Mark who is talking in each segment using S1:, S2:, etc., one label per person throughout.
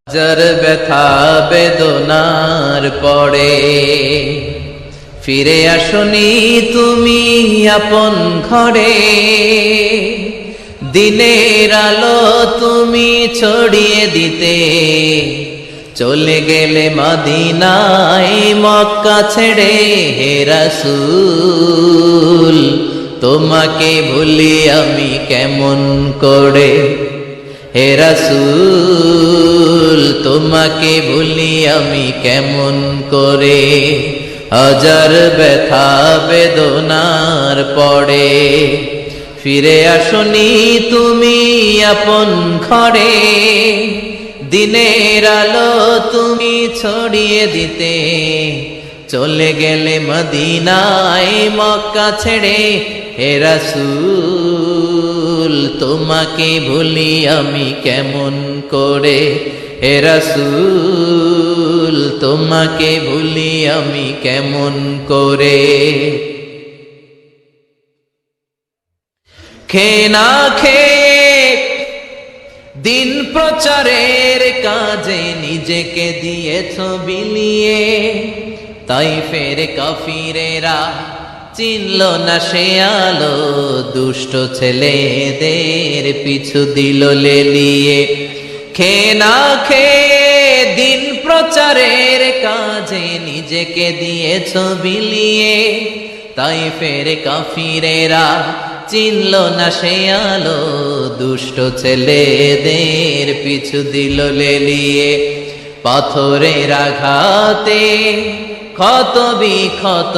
S1: হাজার ব্যথা বেদনার পরে ফিরে আসনি তুমি আপন ঘরে। দিনের আলো তুমি ছড়িয়ে দিতে চলে গেলে মদিনায় মক্কা ছেড়ে। হে রাসূল তোমাকে ভুলি আমি কেমন করে। হে রাসূল তোমাকে ভুলি আমি কেমন করে। হাজার ব্যথা বেদনার পরে ফিরে আসনি তুমি আপন ঘরে। দিনের আলো তুমি ছড়িয়ে দিতে চলে গেলে মদিনায় মক্কা ছেড়ে। হে রাসূল তোমাকে ভুলি আমি কেমন করে। হে রাসূল তোমাকে ভুলি আমি কেমন করে। খেয়ে না খেয়ে দিন প্রচারের কাজে নিজেকে দিয়েছ বিলিয়ে। তাইফের কাফিরেরা চিনল না সে আলো, দুষ্ট ছেলেদের পিছু দিল লেলিয়ে। খেয়ে না খেয়ে দিন প্রচারের কাজে নিজেকে দিয়েছ বিলিয়ে। তাইফের কাফিরেরা চিনল না সে আলো, দুষ্ট ছেলেদের পিছু দিল লেলিয়ে। পাথরের আঘাতে ক্ষত বিক্ষত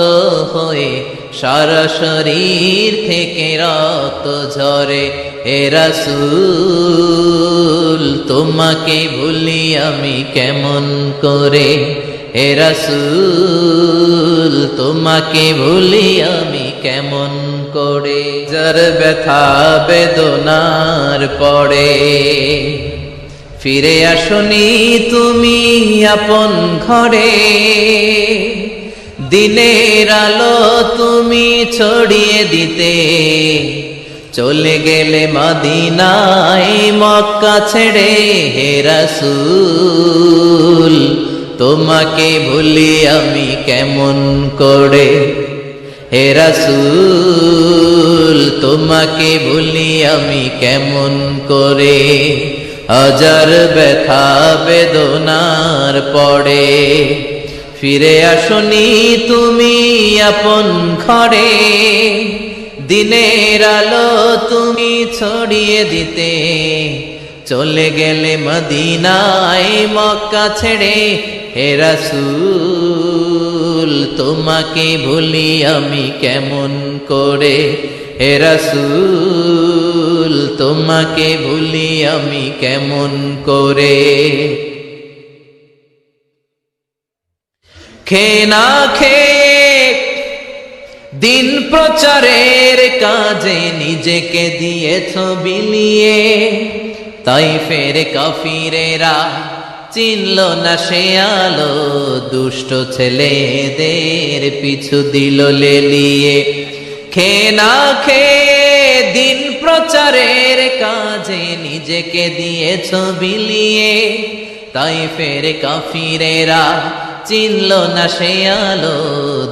S1: হয়ে সারা শরীর থেকে রক্ত ঝরে। হে রাসূল তোমাকে ভুলি আমি কেমন করে। হে রাসূল তোমাকে ভুলি আমি কেমন করে। যার ব্যথা বেদনার পরে ফিরে আসনি তুমি আপন ঘরে। দিনের আলো তুমি ছড়িয়ে দিতে চলে গেলে মদিনায় মক্কা ছেড়ে। হে রাসূল তোমাকে ভুলি আমি কেমন করে। হে রাসূল তোমাকে ভুলি আমি কেমন করে। হাজার ব্যথা বেদনার পরে ফিরে আসনি তুমি আপন ঘরে। দিনের আলো তুমি ছড়িয়ে দিতে চলে গেলে মদিনায় মক্কা ছেড়ে। হে রাসূল তোমাকে ভুলি আমি কেমন করে। হে রাসূল তোমাকে ভুলি আমি কেমন করে। খেয়ে না খেয়ে দিন প্রচারের কাজে নিজেকে দিয়েছ বিলিয়ে। তাইফের কাফিরেরা চিনল না সে আলো, দুষ্ট ছেলেদের পিছু দিল লেলিয়ে। খেয়ে না খেয়ে দিন প্রচারের কাজে নিজেকে দিয়েছ বিলিয়ে। তাইফের কাফিরেরা চিনল না সে আলো,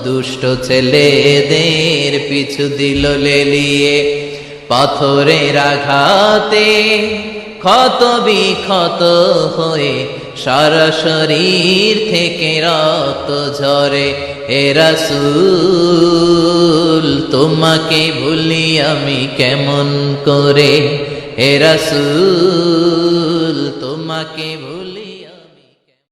S1: দুষ্ট ছেলেদের পিছু দিল লেলিয়ে। পাথরের আঘাতে ক্ষত বিক্ষত হয়ে সারা শরীর থেকে রক্ত ঝরে। হে রাসূল তোমাকে ভুলি আমি কেমন করে। হে রাসূল তোমাকে ভুলি